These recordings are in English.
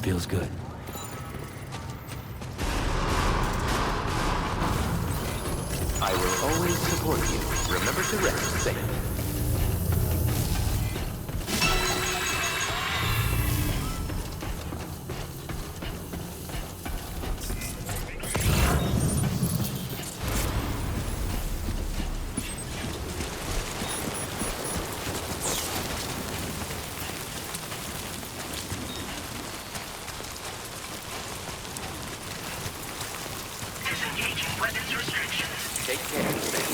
Feels good. I will always support you. Remember to rest safe. Disengaging weapons restrictions. Take care, Sam.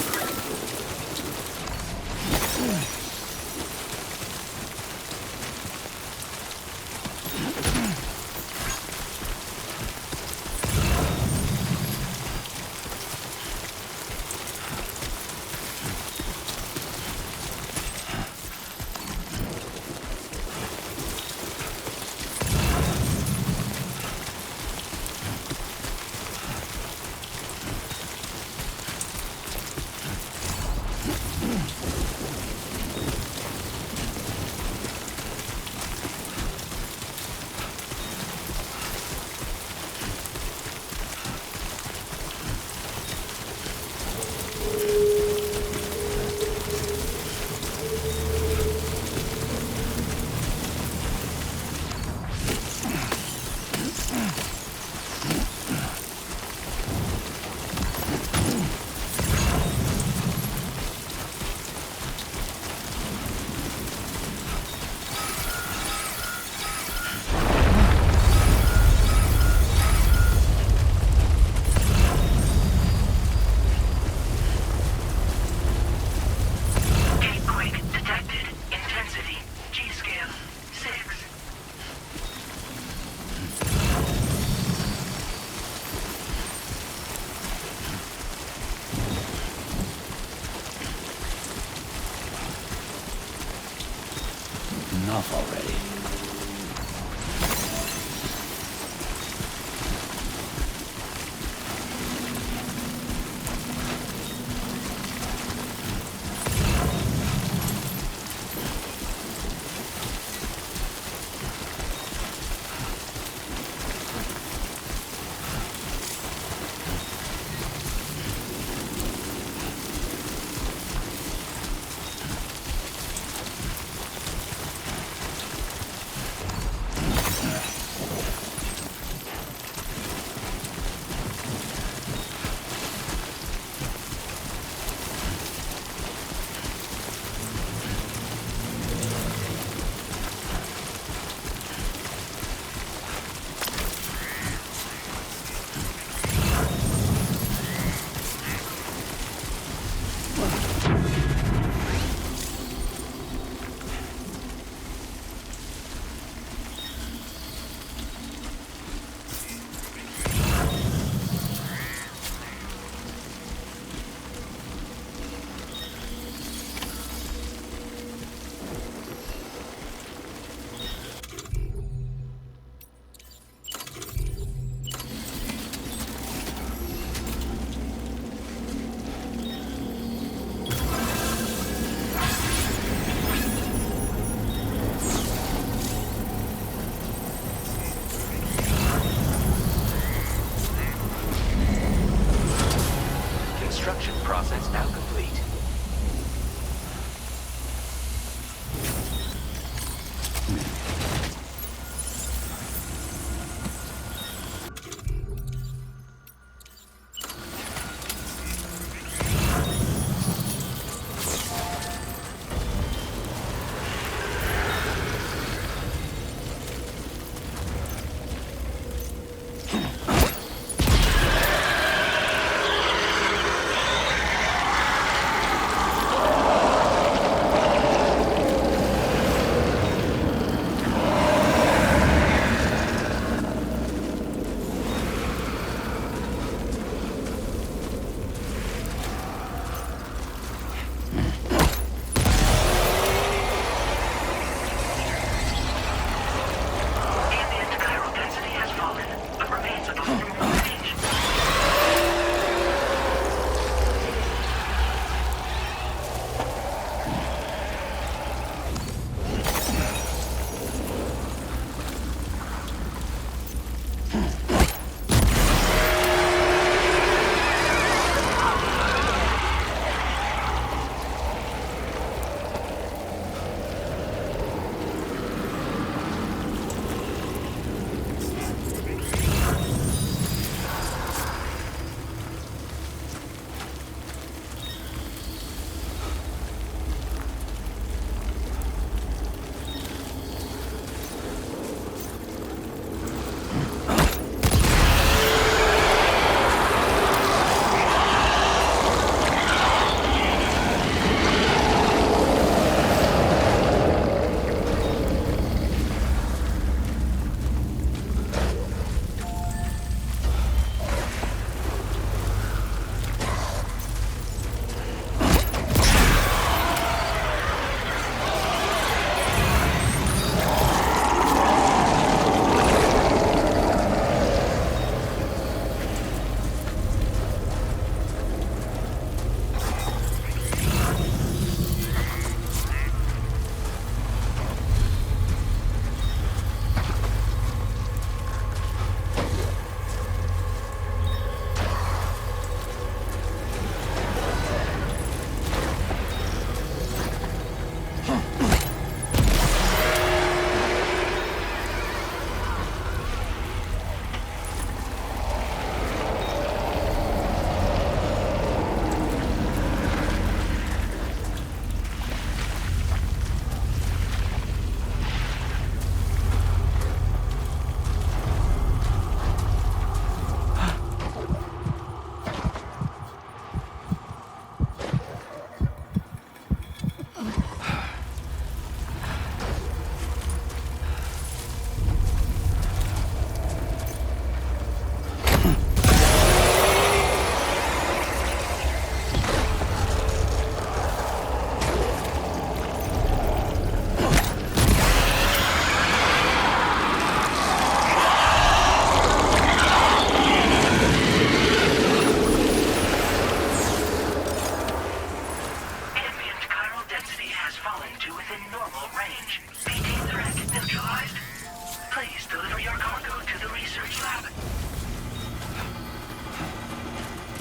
the research lab.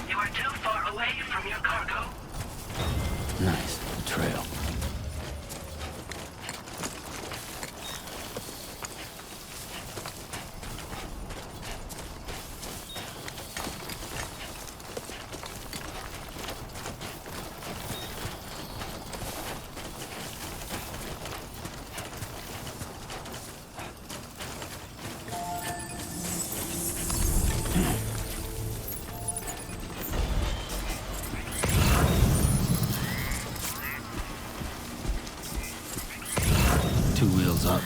You are too far away from your cargo. Nice. A trail. Two wheels up.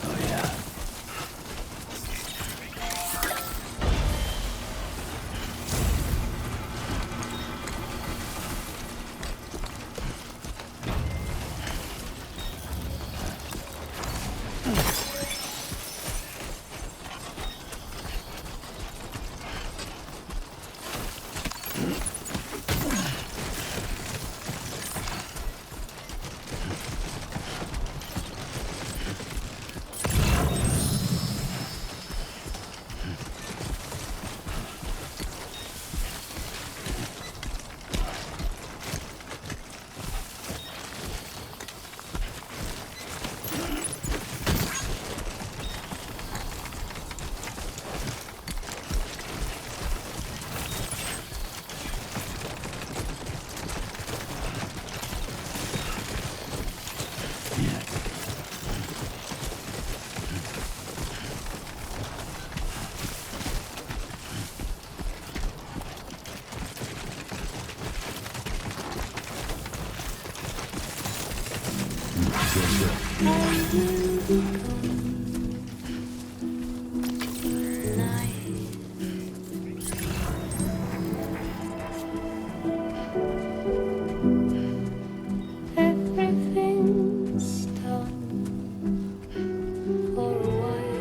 Oh yeah. Everything's done for a while,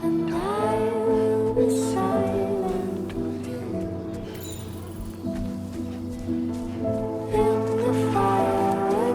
and I will be silent with you in the fire.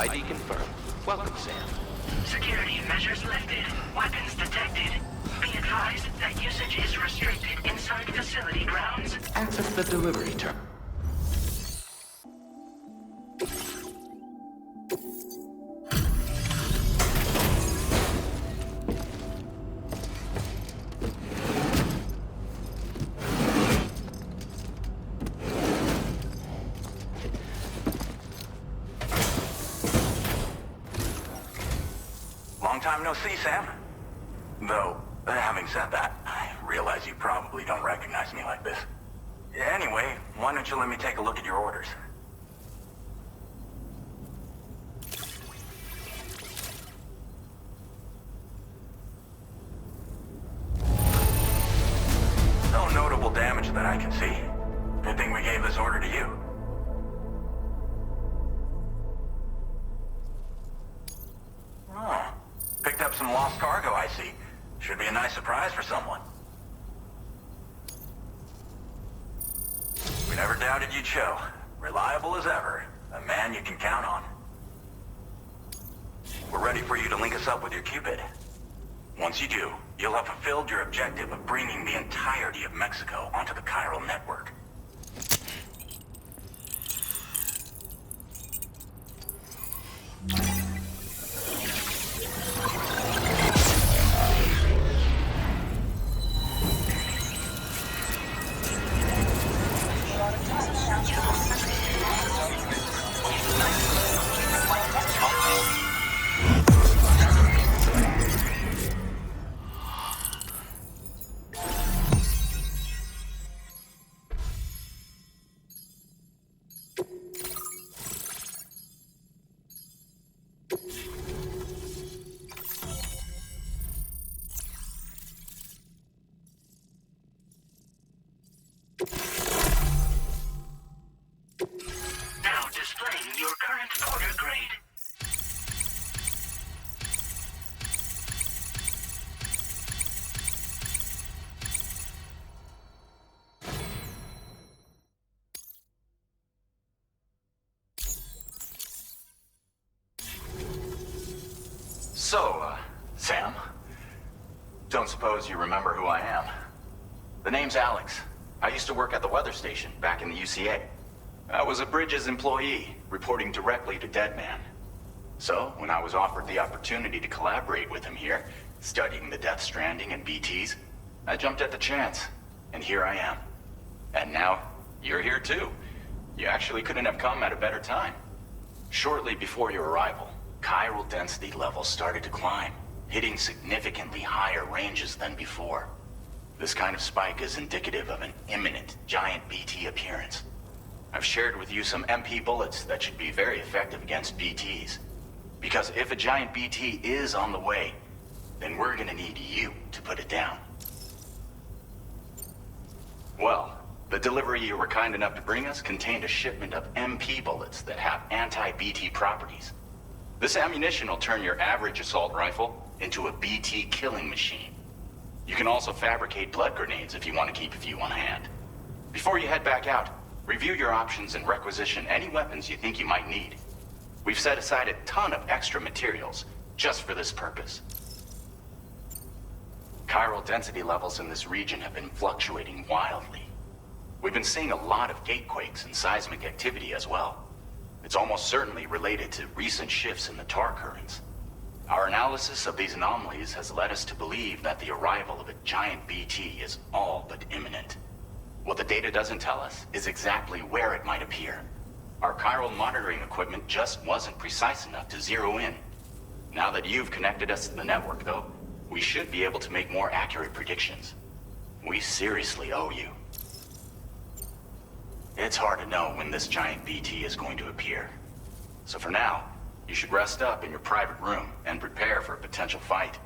ID confirmed. Welcome, Sam. Security measures lifted. Weapons detected. Be advised that usage is restricted inside facility grounds. Access the delivery terminal. Long time no see, Sam. Though, having said that, I realize you probably don't recognize me like this. Anyway, why don't you let me take a look at your orders? No notable damage that I can see. Good thing we gave this order to you. Oh, picked up some lost cargo, I see. Should be a nice surprise for someone. We never doubted you'd show. Reliable as ever. A man you can count on. We're ready for you to link us up with your Cupid. Once you do, you'll have fulfilled your objective of bringing the entirety of Mexico onto the chiral network. Now displaying your current order grade. So, Sam? Don't suppose you remember who I am? The name's Alex. I used to work at the weather station back in the UCA. I was a Bridges employee, reporting directly to Deadman. So, when I was offered the opportunity to collaborate with him here, studying the Death Stranding and BTs, I jumped at the chance, and here I am. And now, you're here too. You actually couldn't have come at a better time. Shortly before your arrival, chiral density levels started to climb, hitting significantly higher ranges than before. This kind of spike is indicative of an imminent giant BT appearance. I've shared with you some MP bullets that should be very effective against BTs. Because if a giant BT is on the way, then we're gonna need you to put it down. Well, the delivery you were kind enough to bring us contained a shipment of MP bullets that have anti-BT properties. This ammunition will turn your average assault rifle into a BT killing machine. You can also fabricate blood grenades if you want to keep a few on hand. Before you head back out, review your options and requisition any weapons you think you might need. We've set aside a ton of extra materials just for this purpose. Chiral density levels in this region have been fluctuating wildly. We've been seeing a lot of gatequakes and seismic activity as well. It's almost certainly related to recent shifts in the tar currents. Our analysis of these anomalies has led us to believe that the arrival of a giant BT is all but imminent. What the data doesn't tell us is exactly where it might appear. Our chiral monitoring equipment just wasn't precise enough to zero in. Now that you've connected us to the network, though, we should be able to make more accurate predictions. We seriously owe you. It's hard to know when this giant BT is going to appear. So for now, you should rest up in your private room and prepare for a potential fight.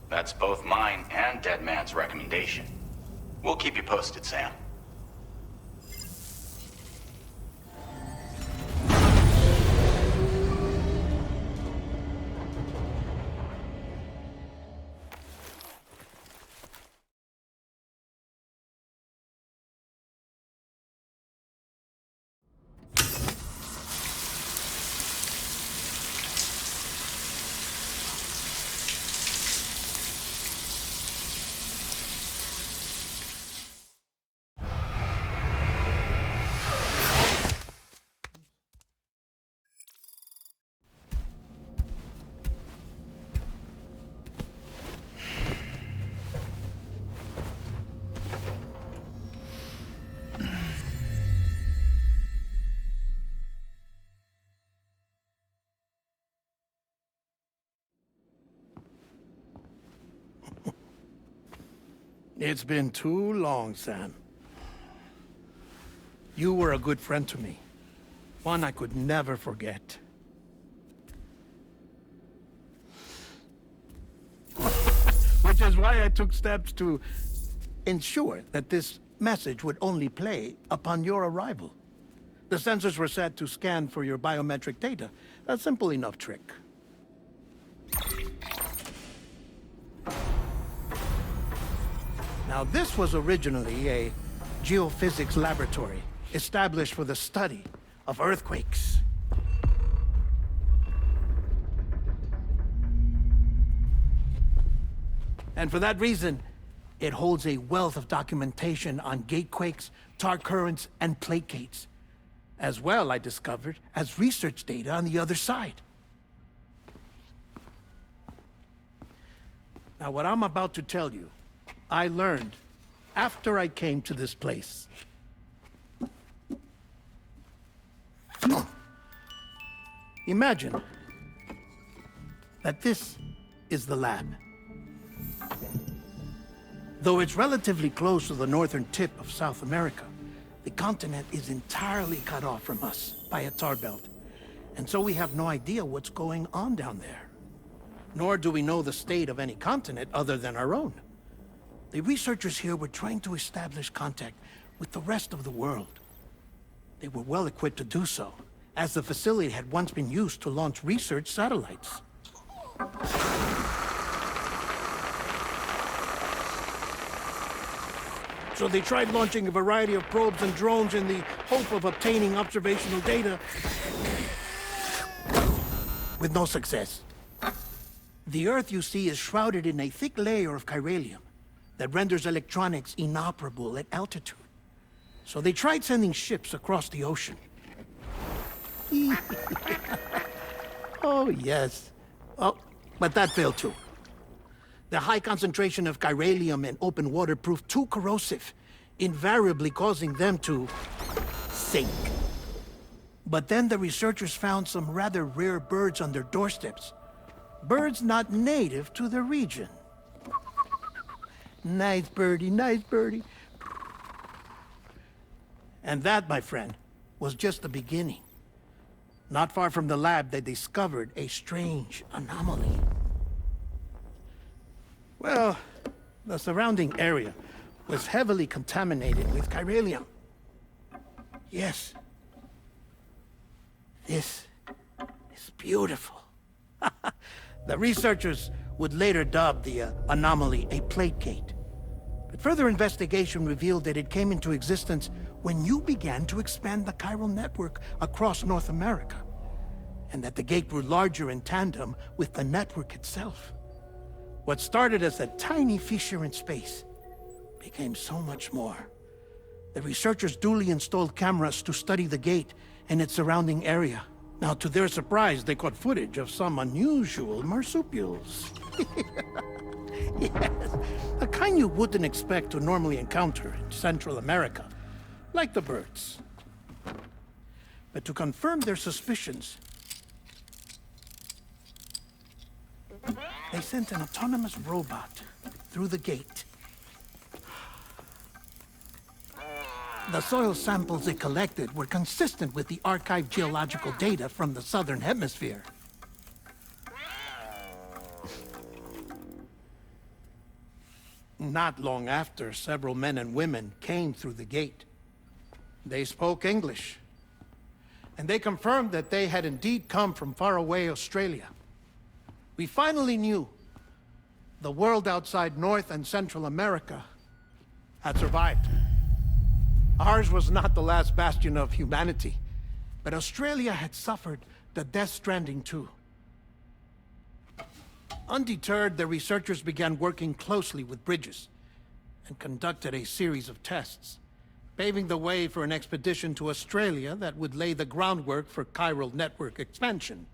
That's both mine and Deadman's recommendation. We'll keep you posted, Sam. It's been too long, Sam. You were a good friend to me. One I could never forget. Which is why I took steps to ensure that this message would only play upon your arrival. The sensors were set to scan for your biometric data. A simple enough trick. Now, this was originally a geophysics laboratory established for the study of earthquakes. And for that reason, it holds a wealth of documentation on gatequakes, tar currents, and plate gates. As well, I discovered, as research data on the other side. Now, what I'm about to tell you, I learned after I came to this place. Imagine that this is the lab. Though it's relatively close to the northern tip of South America, the continent is entirely cut off from us by a tar belt. And so we have no idea what's going on down there. Nor do we know the state of any continent other than our own. The researchers here were trying to establish contact with the rest of the world. They were well equipped to do so, as the facility had once been used to launch research satellites. So they tried launching a variety of probes and drones in the hope of obtaining observational data, with no success. The Earth, you see, is shrouded in a thick layer of chiralium that renders electronics inoperable at altitude. So they tried sending ships across the ocean. Oh, yes. Oh, but that failed too. The high concentration of chiralium in open water proved too corrosive, invariably causing them to sink. But then the researchers found some rather rare birds on their doorsteps. Birds not native to the region. Nice birdie, nice birdie. And that, my friend, was just the beginning. Not far from the lab, they discovered a strange anomaly. Well, the surrounding area was heavily contaminated with chiralium. Yes. This is beautiful. The researchers would later dub the anomaly a plate gate. But further investigation revealed that it came into existence when you began to expand the chiral network across North America, and that the gate grew larger in tandem with the network itself. What started as a tiny fissure in space became so much more. The researchers duly installed cameras to study the gate and its surrounding area. Now, to their surprise, they caught footage of some unusual marsupials. Yes, the kind you wouldn't expect to normally encounter in Central America, like the birds. But to confirm their suspicions, they sent an autonomous robot through the gate. The soil samples it collected were consistent with the archived geological data from the southern hemisphere. Not long after, several men and women came through the gate. They spoke English, and they confirmed that they had indeed come from faraway Australia. We finally knew the world outside North and Central America had survived. Ours was not the last bastion of humanity, but Australia had suffered the death stranding too. Undeterred, the researchers began working closely with Bridges and conducted a series of tests, paving the way for an expedition to Australia that would lay the groundwork for chiral network expansion.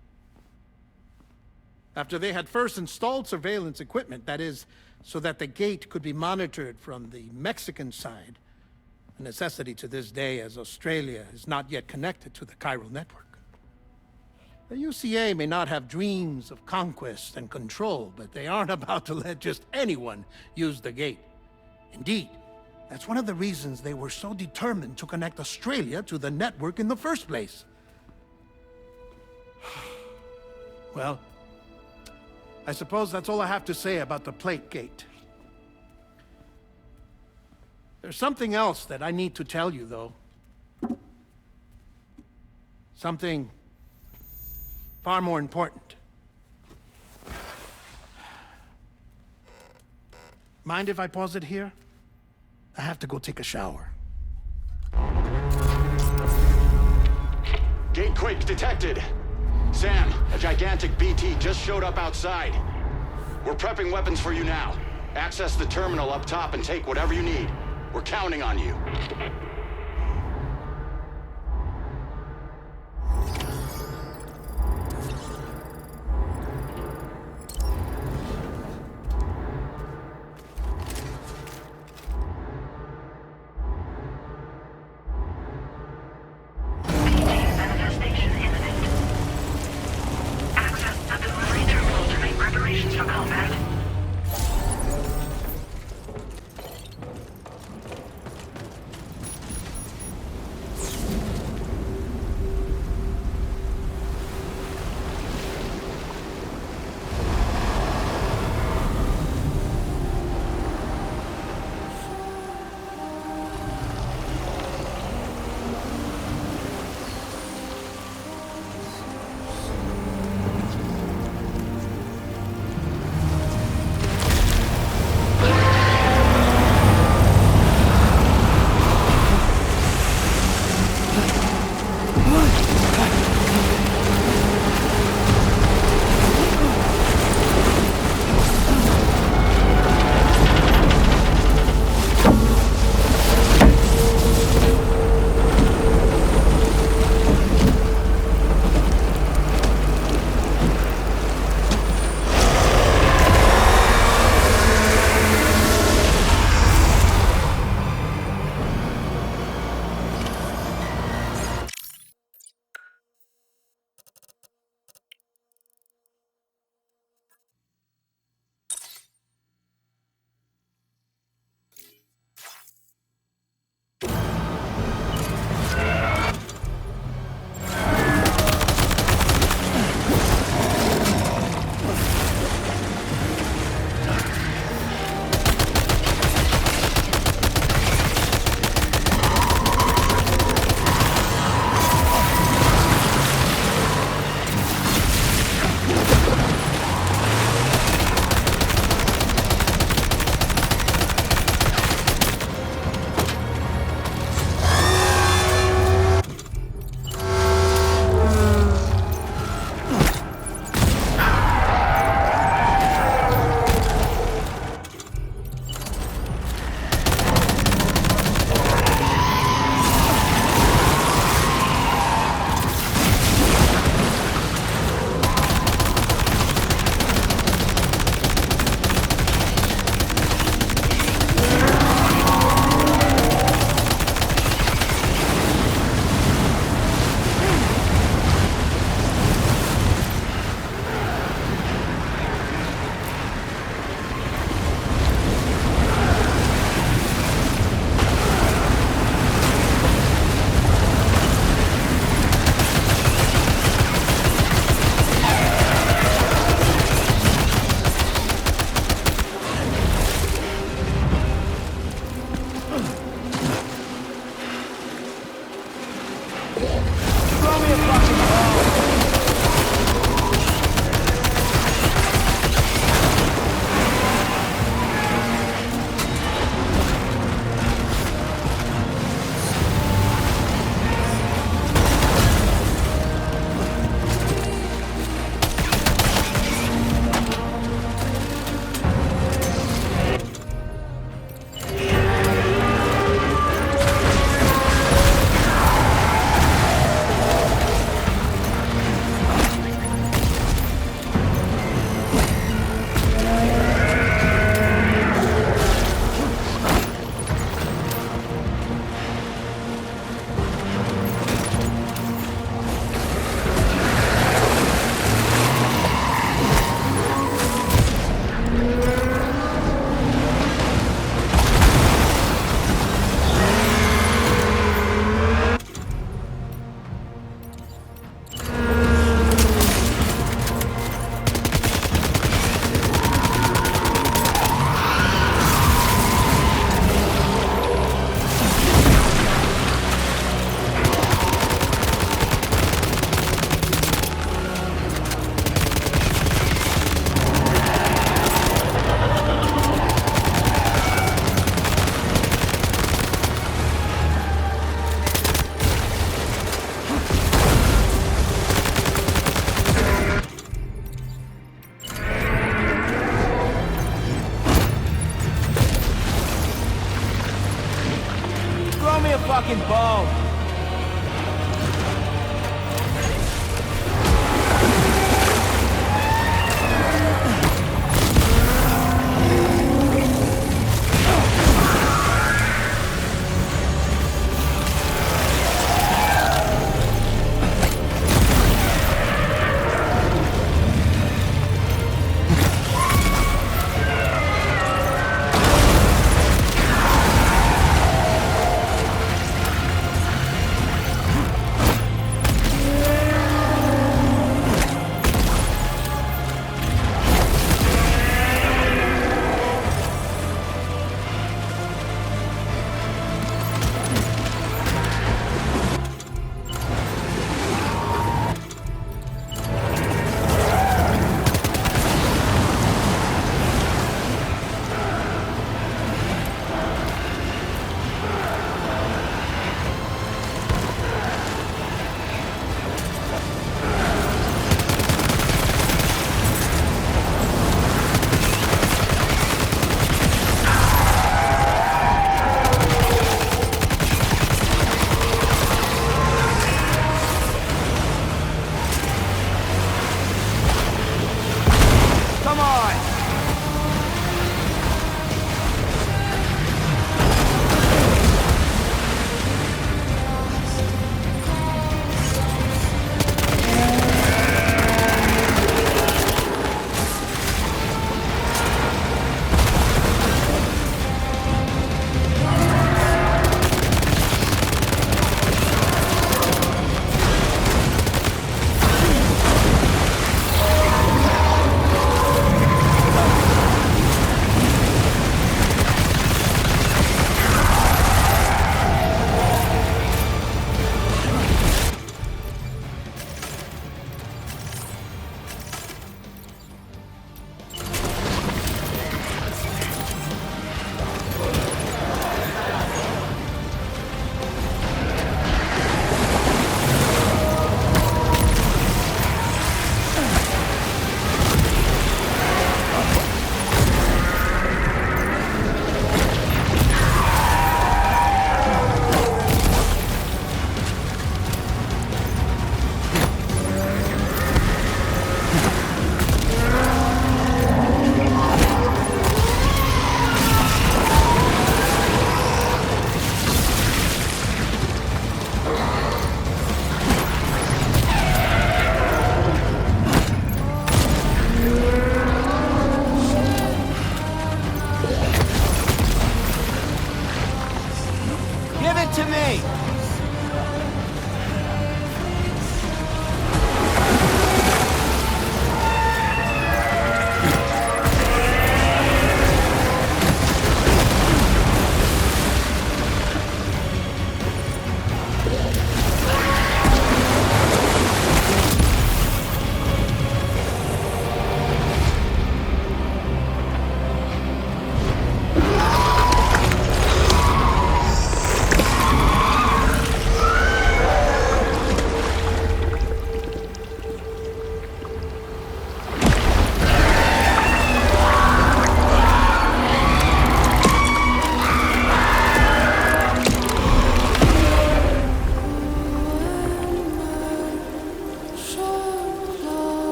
After they had first installed surveillance equipment, that is, so that the gate could be monitored from the Mexican side, a necessity to this day as Australia is not yet connected to the chiral network. The UCA may not have dreams of conquest and control, but they aren't about to let just anyone use the gate. Indeed, that's one of the reasons they were so determined to connect Australia to the network in the first place. Well, I suppose that's all I have to say about the Plate Gate. There's something else that I need to tell you, though. Something far more important. Mind if I pause it here? I have to go take a shower. Gate quake detected. Sam, a gigantic BT just showed up outside. We're prepping weapons for you now. Access the terminal up top and take whatever you need. We're counting on you. Manifestation imminent. Access the delivery terminal to make preparations for combat. me a fucking bow.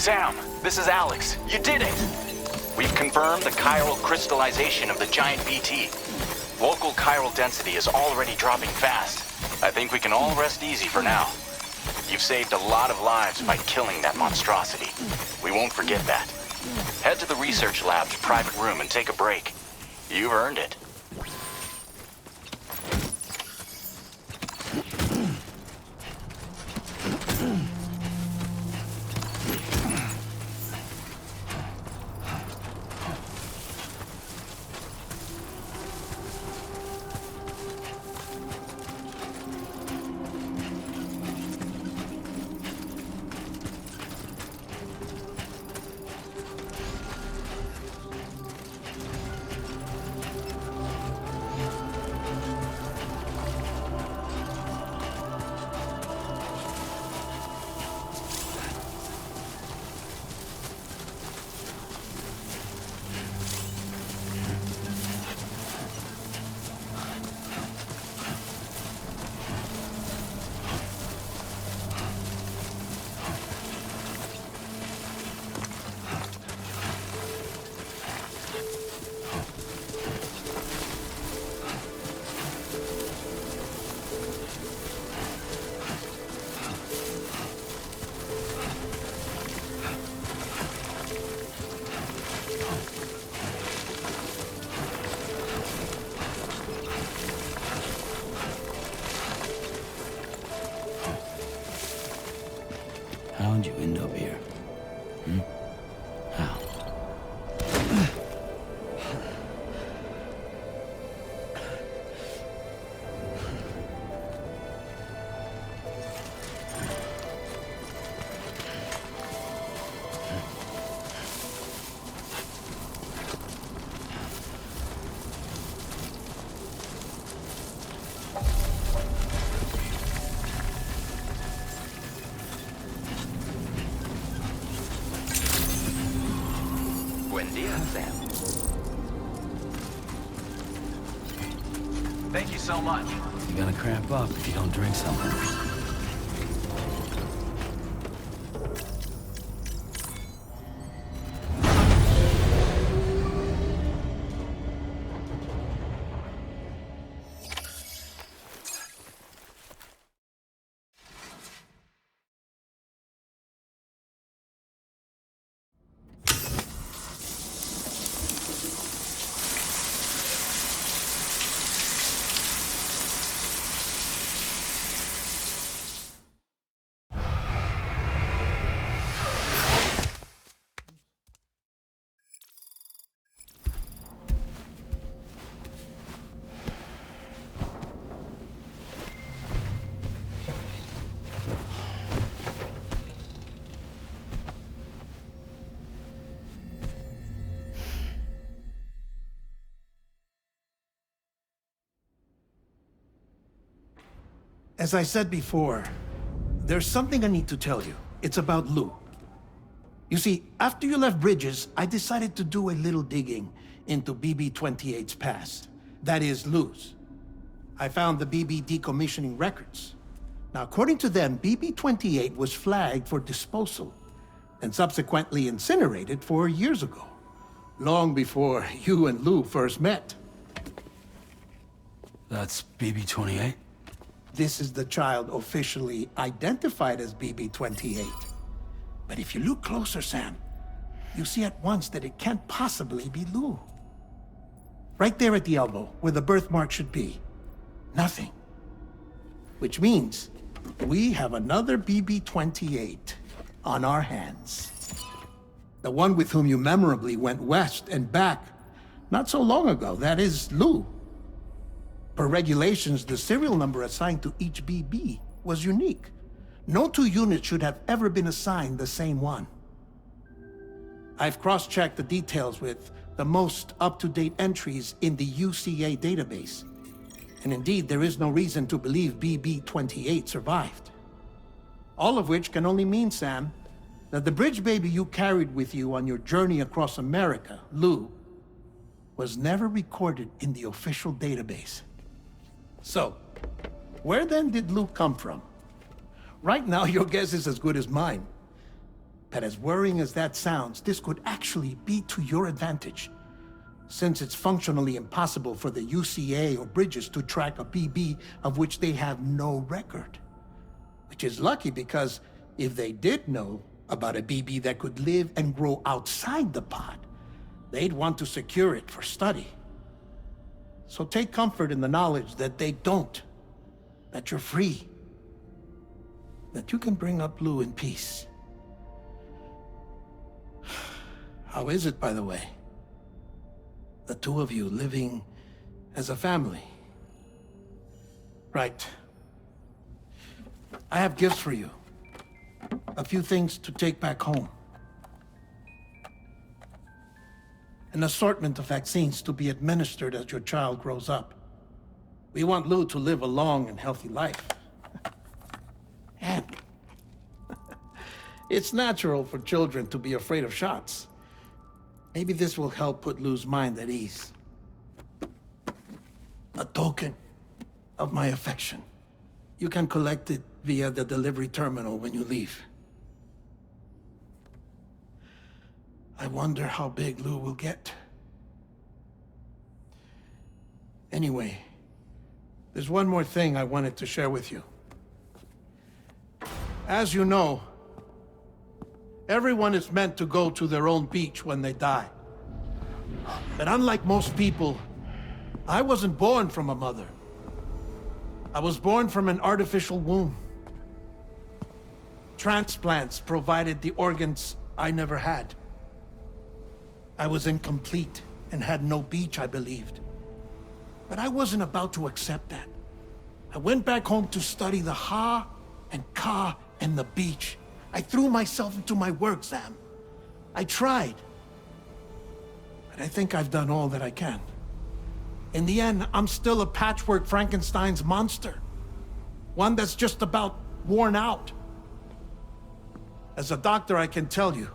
Sam, this is Alex. You did it! We've confirmed the chiral crystallization of the giant BT. Local chiral density is already dropping fast. I think we can all rest easy for now. You've saved a lot of lives by killing that monstrosity. We won't forget that. Head to the research lab's private room and take a break. You've earned it. How'd you end up here? How? Buen dia, Sam. Thank you so much. You're gonna cramp up if you don't drink something. As I said before, there's something I need to tell you. It's about Lou. You see, after you left Bridges, I decided to do a little digging into BB-28's past. That is, Lou's. I found the BB decommissioning records. Now, according to them, BB-28 was flagged for disposal and subsequently incinerated 4 years ago, long before you and Lou first met. That's BB-28? This is the child officially identified as BB-28. But if you look closer, Sam, you see at once that it can't possibly be Lou. Right there at the elbow, where the birthmark should be. Nothing. Which means we have another BB-28 on our hands. The one with whom you memorably went west and back not so long ago, that is Lou. Per regulations, the serial number assigned to each BB was unique. No two units should have ever been assigned the same one. I've cross-checked the details with the most up-to-date entries in the UCA database. And indeed, there is no reason to believe BB-28 survived. All of which can only mean, Sam, that the bridge baby you carried with you on your journey across America, Lou, was never recorded in the official database. So, where then did Lou come from? Right now, your guess is as good as mine. But as worrying as that sounds, this could actually be to your advantage, since it's functionally impossible for the UCA or Bridges to track a BB of which they have no record. Which is lucky because if they did know about a BB that could live and grow outside the pod, they'd want to secure it for study. So take comfort in the knowledge that they don't, that you're free, that you can bring up Lou in peace. How is it, by the way? The two of you living as a family? Right. I have gifts for you. A few things to take back home. An assortment of vaccines to be administered as your child grows up. We want Lou to live a long and healthy life. And it's natural for children to be afraid of shots. Maybe this will help put Lou's mind at ease. A token of my affection. You can collect it via the delivery terminal when you leave. I wonder how big Lou will get. Anyway, there's one more thing I wanted to share with you. As you know, everyone is meant to go to their own beach when they die. But unlike most people, I wasn't born from a mother. I was born from an artificial womb. transplants provided the organs I never had. I was incomplete and had no beach, I believed. But I wasn't about to accept that. I went back home to study the Ha and Ka and the beach. I threw myself into my work, Sam. I tried. But I think I've done all that I can. In the end, I'm still a patchwork Frankenstein's monster. One that's just about worn out. As a doctor, I can tell you,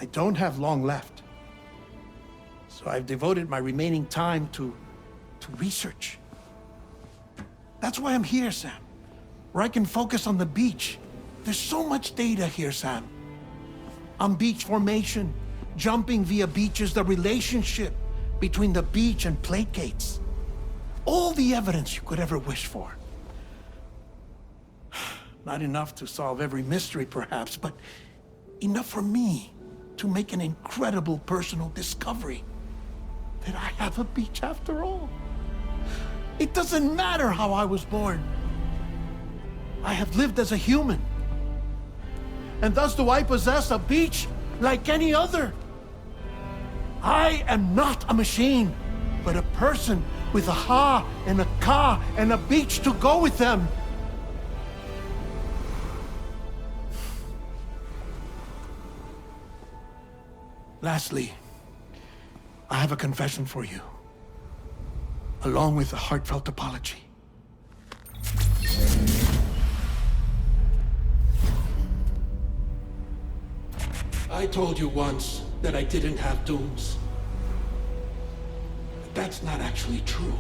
I don't have long left. So I've devoted my remaining time to research. That's why I'm here, Sam. Where I can focus on the beach. There's so much data here, Sam. On beach formation, jumping via beaches, the relationship between the beach and placates. All the evidence you could ever wish for. Not enough to solve every mystery, perhaps, but enough for me to make an incredible personal discovery. That I have a beach after all. It doesn't matter how I was born. I have lived as a human. And thus do I possess a beach like any other. I am not a machine, but a person with a Ha and a Ka and a beach to go with them. Lastly, I have a confession for you, along with a heartfelt apology. I told you once that I didn't have dooms. But that's not actually true.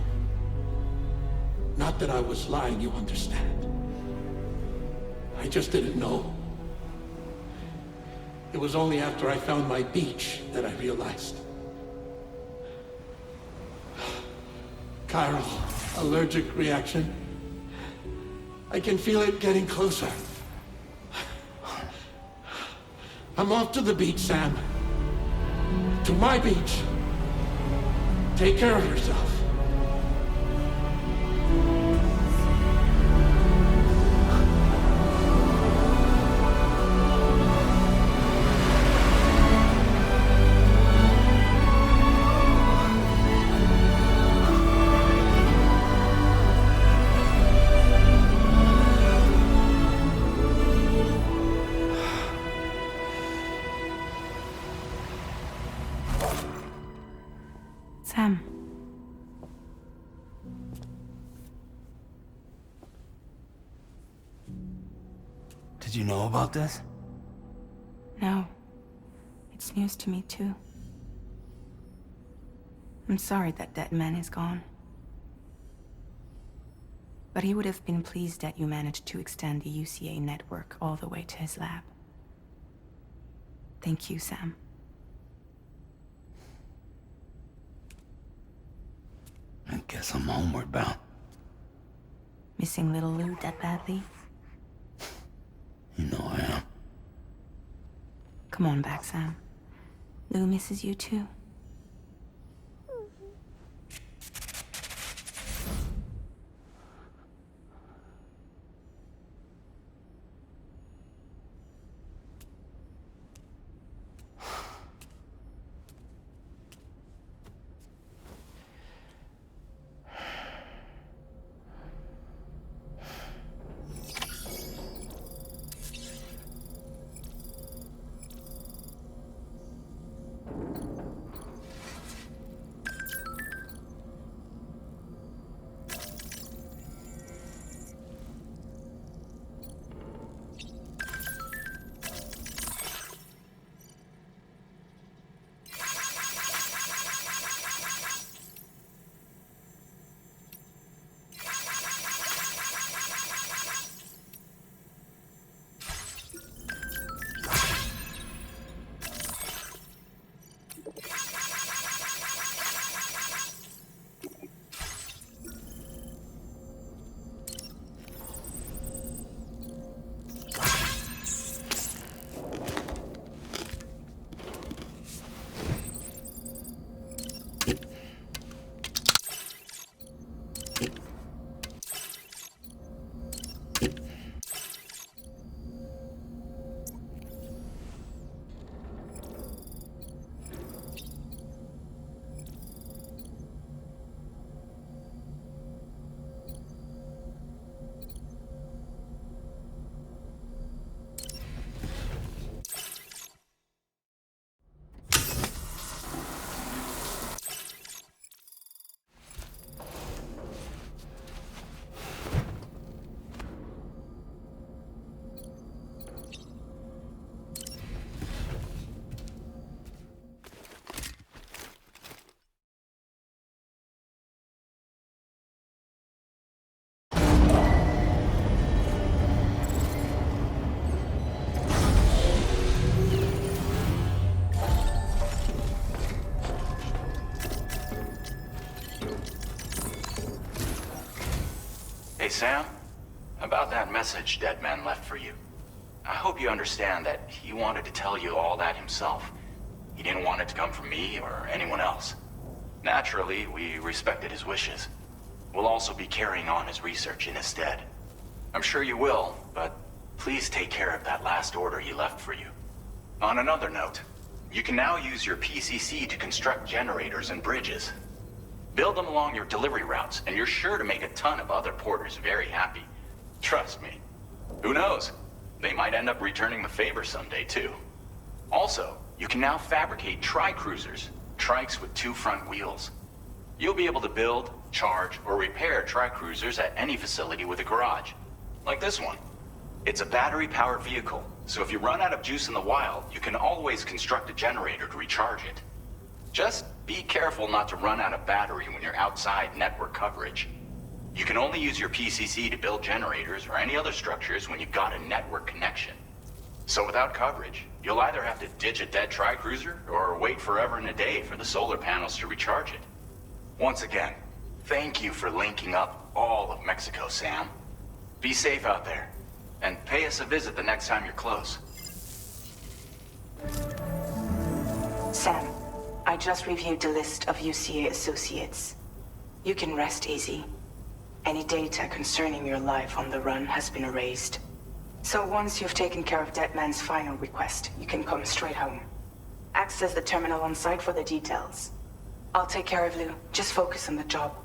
Not that I was lying, you understand. I just didn't know. It was only after I found my beach that I realized. Chiral allergic reaction. I can feel it getting closer. I'm off to the beach, Sam. To my beach. Take care of yourself. Sam. Did you know about this? No. It's news to me, too. I'm sorry that that man is gone. But he would have been pleased that you managed to extend the UCA network all the way to his lab. Thank you, Sam. I guess I'm homeward bound. Missing little Lou that badly? You know I am. Come on back, Sam. Lou misses you too. Hey, Sam. About that message Deadman left for you. I hope you understand that he wanted to tell you all that himself. He didn't want it to come from me or anyone else. Naturally, we respected his wishes. We'll also be carrying on his research in his stead. I'm sure you will, but please take care of that last order he left for you. On another note, you can now use your PCC to construct generators and bridges. Build them along your delivery routes, and you're sure to make a ton of other porters very happy. Trust me. Who knows? They might end up returning the favor someday, too. Also, you can now fabricate tri-cruisers, trikes with 2 front wheels. You'll be able to build, charge, or repair tri-cruisers at any facility with a garage. Like this one. It's a battery-powered vehicle, so if you run out of juice in the wild, you can always construct a generator to recharge it. Just be careful not to run out of battery when you're outside network coverage. You can only use your PCC to build generators or any other structures when you've got a network connection. So without coverage, you'll either have to ditch a dead tri-cruiser or wait forever and a day for the solar panels to recharge it. Once again, thank you for linking up all of Mexico, Sam. Be safe out there, and pay us a visit the next time you're close. Sam, I just reviewed the list of UCA associates. You can rest easy. Any data concerning your life on the run has been erased. So once you've taken care of Deadman's final request, you can come straight home. Access the terminal on site for the details. I'll take care of Lou. Just focus on the job.